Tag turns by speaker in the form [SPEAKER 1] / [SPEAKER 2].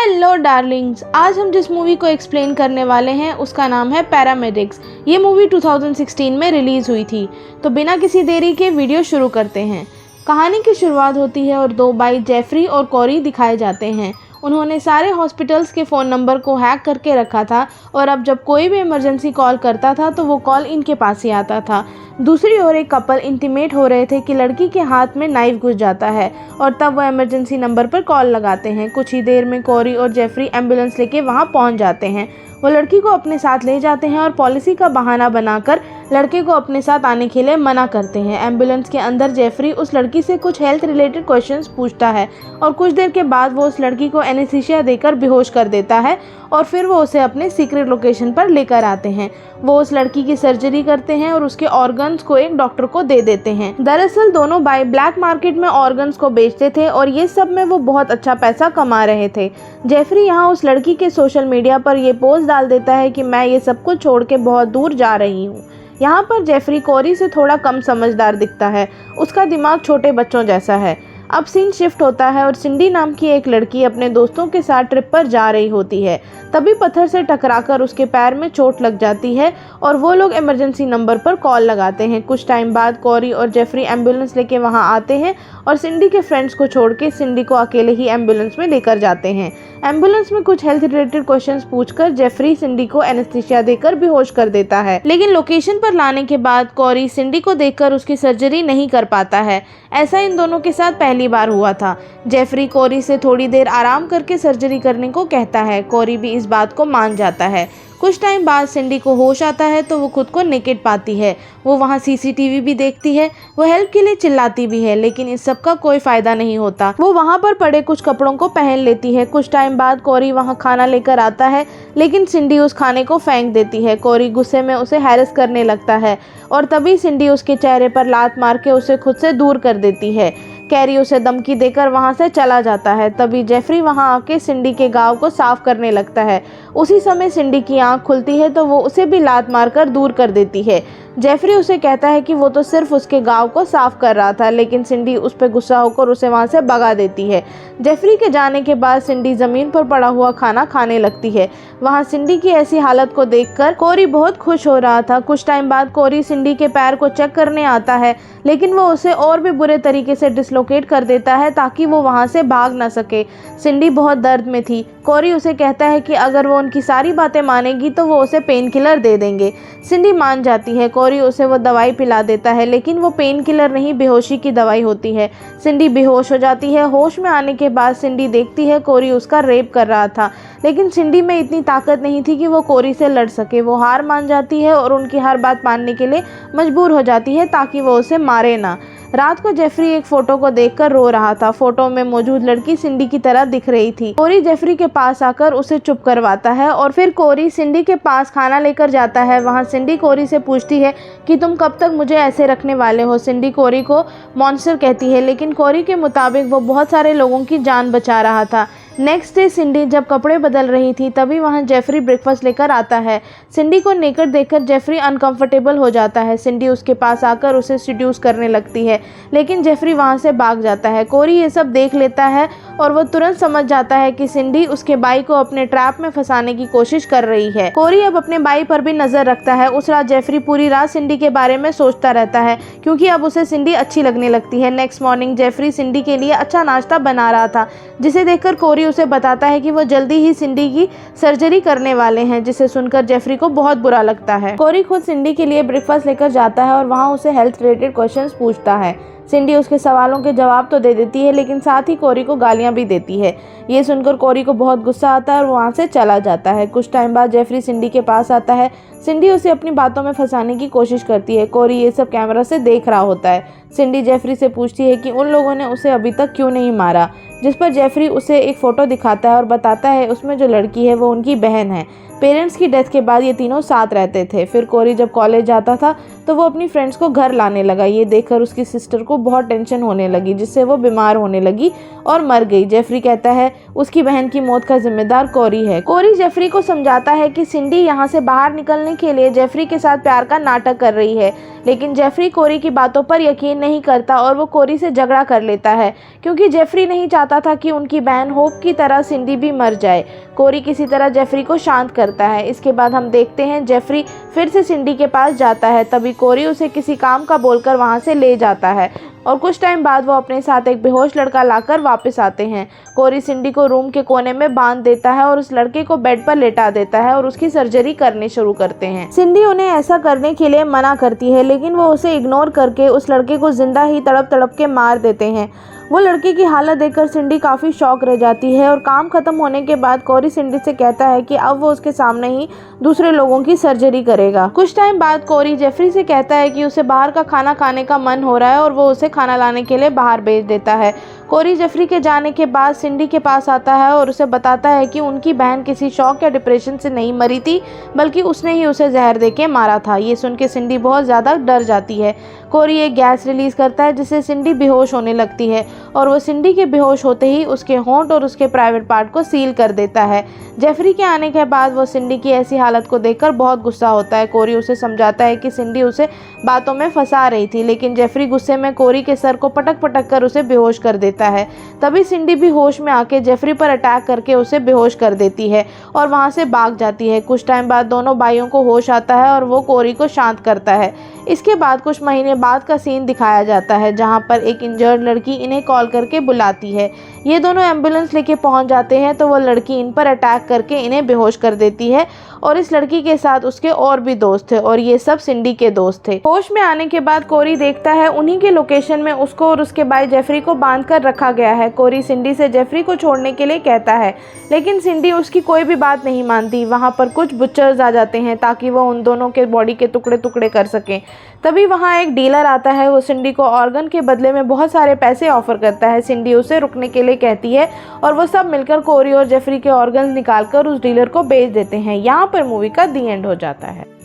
[SPEAKER 1] Hello Darling's, आज हम जिस मूवी को एक्सप्लेन करने वाले हैं उसका नाम है पैरामेडिक्स। ये मूवी 2016 में रिलीज़ हुई थी। तो बिना किसी देरी के वीडियो शुरू करते हैं। कहानी की शुरुआत होती है और दो भाई जेफरी और कोरी दिखाए जाते हैं। उन्होंने सारे हॉस्पिटल्स के फ़ोन नंबर को हैक करके रखा था और अब जब कोई भी इमरजेंसी कॉल करता था तो वो कॉल इनके पास ही आता था। दूसरी ओर एक कपल इंटीमेट हो रहे थे कि लड़की के हाथ में नाइफ घुस जाता है और तब वो इमरजेंसी नंबर पर कॉल लगाते हैं। कुछ ही देर में कोरी और जेफरी एम्बुलेंस लेके वहाँ पहुँच जाते हैं। वो लड़की को अपने साथ ले जाते हैं और पॉलिसी का बहाना बनाकर लड़के को अपने साथ आने के लिए मना करते हैं। एम्बुलेंस के अंदर जेफरी उस लड़की से कुछ हेल्थ रिलेटेड क्वेश्चंस पूछता है और कुछ देर के बाद वो उस लड़की को एनेस्थीसिया देकर बेहोश कर देता है और फिर वो उसे अपने सीक्रेट लोकेशन पर लेकर आते हैं। वो उस लड़की की सर्जरी करते हैं और उसके ऑर्गन्स को एक डॉक्टर को दे देते हैं। दरअसल दोनों भाई ब्लैक मार्केट में ऑर्गन्स को बेचते थे और ये सब में वो बहुत अच्छा पैसा कमा रहे थे। जेफरी यहाँ उस लड़की के सोशल मीडिया पर ये पोस्ट डाल देता है कि मैं ये सब कुछ छोड़ के बहुत दूर जा रही हूँ। यहाँ पर जेफरी कोरी से थोड़ा कम समझदार दिखता है। उसका दिमाग छोटे बच्चों जैसा है। अब सीन शिफ्ट होता है और सिंडी नाम की एक लड़की अपने दोस्तों के साथ ट्रिप पर जा रही होती है। तभी पत्थर से टकराकर उसके पैर में चोट लग जाती है और वो लोग इमरजेंसी नंबर पर कॉल लगाते हैं। कुछ टाइम बाद कोरी और जेफरी एम्बुलेंस लेके वहाँ आते हैं और सिंडी के फ्रेंड्स को छोड़ के सिंडी को अकेले ही एम्बुलेंस में लेकर जाते हैं। एम्बुलेंस में कुछ हेल्थ रिलेटेड क्वेश्चंस पूछकर जेफरी सिंडी को एनेस्थीसिया देकर बेहोश कर देता है। लेकिन लोकेशन पर लाने के बाद कोरी सिंडी को देखकर उसकी सर्जरी नहीं कर पाता है। ऐसा इन दोनों के साथ पहली बार हुआ था। जेफरी कोरी से थोड़ी देर आराम करके सर्जरी करने को कहता है। कोरी भी इस बात को मान जाता है। कुछ टाइम बाद सिंडी को होश आता है तो वो खुद को नेकेड पाती है। वो वहाँ सीसीटीवी भी देखती है। वो हेल्प के लिए चिल्लाती भी है लेकिन इस सब का कोई फायदा नहीं होता। वो वहाँ पर पड़े कुछ कपड़ों को पहन लेती है। कुछ टाइम बाद कोरी वहाँ खाना लेकर आता है लेकिन सिंडी उस खाने को फेंक देती है। कोरी गुस्से में उसे हैरेस करने लगता है और तभी सिंडी उसके चेहरे पर लात मार के उसे खुद से दूर कर देती है। कैरी उसे धमकी देकर वहां से चला जाता है। तभी जेफरी वहां आके सिंडी के गाँव को साफ करने लगता है। उसी समय सिंडी की आंख खुलती है तो वो उसे भी लात मारकर दूर कर देती है। जेफरी उसे कहता है कि वो तो सिर्फ उसके गांव को साफ कर रहा था लेकिन सिंडी उस पर गुस्सा होकर उसे वहां से भगा देती है। जेफरी के जाने के बाद सिंडी जमीन पर पड़ा हुआ खाना खाने लगती है। वहां सिंडी की ऐसी हालत को देखकर कोरी बहुत खुश हो रहा था। कुछ टाइम बाद कोरी सिंडी के पैर को चेक करने आता है लेकिन वो उसे और भी बुरे तरीके से डिसलोकेट कर देता है ताकि वो वहां से भाग ना सके। सिंडी बहुत दर्द में थी। कोरी उसे कहता है कि अगर वो उनकी सारी बातें मानेगी तो वो उसे पेन किलर दे देंगे। सिंडी मान जाती है। कोरी उसे वो दवाई पिला देता है लेकिन वो पेन किलर नहीं, बेहोशी की दवाई होती है। सिंडी बेहोश हो जाती है। होश में आने के बाद सिंडी देखती है कोरी उसका रेप कर रहा था लेकिन सिंडी में इतनी ताकत नहीं थी कि वो कोरी से लड़ सके। वो हार मान जाती है और उनकी हर बात मानने के लिए मजबूर हो जाती है ताकि वो उसे मारे ना। रात को जेफरी एक फोटो को देखकर रो रहा था। फोटो में मौजूद लड़की सिंडी की तरह दिख रही थी। कोरी जेफरी के पास आकर उसे चुप करवाता है और फिर कोरी सिंडी के पास खाना लेकर जाता है। वहाँ सिंडी कोरी से पूछती है कि तुम कब तक मुझे ऐसे रखने वाले हो। सिंडी कोरी को मॉन्स्टर कहती है लेकिन कोरी के मुताबिक वो बहुत सारे लोगों की जान बचा रहा था। नेक्स्ट डे सिंडी जब कपड़े बदल रही थी तभी वहाँ जेफरी ब्रेकफास्ट लेकर आता है। सिंडी को नेकेड देखकर जेफरी अनकंफर्टेबल हो जाता है। सिंडी उसके पास आकर उसे सीड्यूस करने लगती है लेकिन जेफरी वहाँ से भाग जाता है। कोरी ये सब देख लेता है और वो तुरंत समझ जाता है कि सिंडी उसके भाई को अपने ट्रैप में फंसाने की कोशिश कर रही है। कोरी अब अपने भाई पर भी नजर रखता है। उस रात जेफरी पूरी रात सिंडी के बारे में सोचता रहता है क्योंकि अब उसे सिंडी अच्छी लगने लगती है। नेक्स्ट मॉर्निंग जेफरी सिंडी के लिए अच्छा नाश्ता बना रहा था जिसे देखकर कोरी उसे बताता है कि वो जल्दी ही सिंडी की सर्जरी करने वाले हैं, जिसे सुनकर जेफरी को बहुत बुरा लगता है। कोरी खुद सिंडी के लिए ब्रेकफास्ट लेकर जाता है और वहाँ उसे हेल्थ रिलेटेड क्वेश्चंस पूछता है। सिंडी उसके सवालों के जवाब तो दे देती है लेकिन साथ ही कोरी को गालियां भी देती है। ये सुनकर कोरी को बहुत गुस्सा आता है और वहाँ से चला जाता है। कुछ टाइम बाद जेफरी सिंडी के पास आता है। सिंडी उसे अपनी बातों में फंसाने की कोशिश करती है। कोरी ये सब कैमरा से देख रहा होता है। सिंडी जेफरी से पूछती है कि उन लोगों ने उसे अभी तक क्यों नहीं मारा, जिस पर जेफरी उसे एक फ़ोटो दिखाता है और बताता है उसमें जो लड़की है वो उनकी बहन है। पेरेंट्स की डेथ के बाद ये तीनों साथ रहते थे। फिर कोरी जब कॉलेज जाता था तो वो अपनी फ्रेंड्स को घर लाने लगा। ये देखकर उसकी सिस्टर को बहुत टेंशन होने लगी जिससे वो बीमार होने लगी और मर गई। जेफरी कहता है उसकी बहन की मौत का जिम्मेदार कोरी है। कोरी जेफरी को समझाता है कि सिंडी यहाँ से बाहर निकलने बदलने के लिए जेफरी के साथ प्यार का नाटक कर रही है, लेकिन जेफरी कोरी की बातों पर यकीन नहीं करता और वो कोरी से झगड़ा कर लेता है क्योंकि जेफरी नहीं चाहता था कि उनकी बहन होप की तरह सिंडी भी मर जाए। कोरी किसी तरह जेफरी को शांत करता है। इसके बाद हम देखते हैं जेफरी फिर से सिंडी के पास जाता है। तभी कोरी उसे किसी काम का बोलकर वहाँ से ले जाता है और कुछ टाइम बाद वो अपने साथ एक बेहोश लड़का लाकर वापस आते हैं। कोरी सिंडी को रूम के कोने में बांध देता है और उस लड़के को बेड पर लेटा देता है और उसकी सर्जरी करनी शुरू करते हैं। सिंडी उन्हें ऐसा करने के लिए मना करती है, लेकिन वो उसे इग्नोर करके उस लड़के को जिंदा ही तड़प तड़प के मार देते हैं। वो लड़के की हालत देखकर सिंडी काफ़ी शॉक रह जाती है और काम खत्म होने के बाद कोरी सिंडी से कहता है कि अब वो उसके सामने ही दूसरे लोगों की सर्जरी करेगा। कुछ टाइम बाद कोरी जेफरी से कहता है कि उसे बाहर का खाना खाने का मन हो रहा है और वो उसे खाना लाने के लिए बाहर भेज देता है। कोरी जेफरी के जाने के बाद सिंडी के पास आता है और उसे बताता है कि उनकी बहन किसी शॉक या डिप्रेशन से नहीं मरी थी, बल्कि उसने ही उसे जहर देके मारा था। ये सुन के सिंडी बहुत ज़्यादा डर जाती है। कोरी एक गैस रिलीज़ करता है जिससे सिंडी बेहोश होने लगती है और वो सिंडी के बेहोश होते ही उसके होंठ और उसके प्राइवेट पार्ट को सील कर देता है। जेफरी के आने के बाद वो सिंडी की ऐसी हालत को देखकर बहुत गुस्सा होता है। कोरी उसे समझाता है कि सिंडी उसे बातों में फंसा रही थी, लेकिन जेफरी गुस्से में कोरी के सर को पटक पटक कर उसे बेहोश कर देता है। तभी सिंडी भी होश में आके जेफरी पर अटैक करके उसे बेहोश कर देती है और वहाँ से भाग जाती है। कुछ टाइम बाद दोनों भाइयों को होश आता है और वो कोरी को शांत करता है। इसके बाद कुछ महीने बाद का सीन दिखाया जाता है जहाँ पर एक इंजर्ड लड़की इन्हें कॉल करके बुलाती है। ये दोनों एम्बुलेंस लेके पहुँच जाते हैं तो वो लड़की इन पर अटैक करके इन्हें बेहोश कर देती है और इस लड़की के साथ उसके और भी दोस्त थे और ये सब सिंडी के दोस्त थे। होश में आने के बाद कोरी देखता है उन्हीं के लोकेशन में उसको और उसके भाई जेफरी को बांध कर रखा गया है। कोरी सिंडी से जेफरी को छोड़ने के लिए कहता है, लेकिन सिंडी उसकी कोई भी बात नहीं मानती। वहाँ पर कुछ बुचर्स आ जाते हैं ताकि वो उन दोनों के बॉडी के टुकड़े टुकड़े कर सकें। तभी वहाँ एक डीलर आता है। वो सिंडी को ऑर्गन के बदले में बहुत सारे पैसे ऑफर करता है। सिंडी उसे रुकने के लिए कहती है और वो सब मिलकर कोरी और जेफरी के ऑर्गन निकालकर उस डीलर को बेच देते हैं। यहाँ पर मूवी का दी एंड हो जाता है।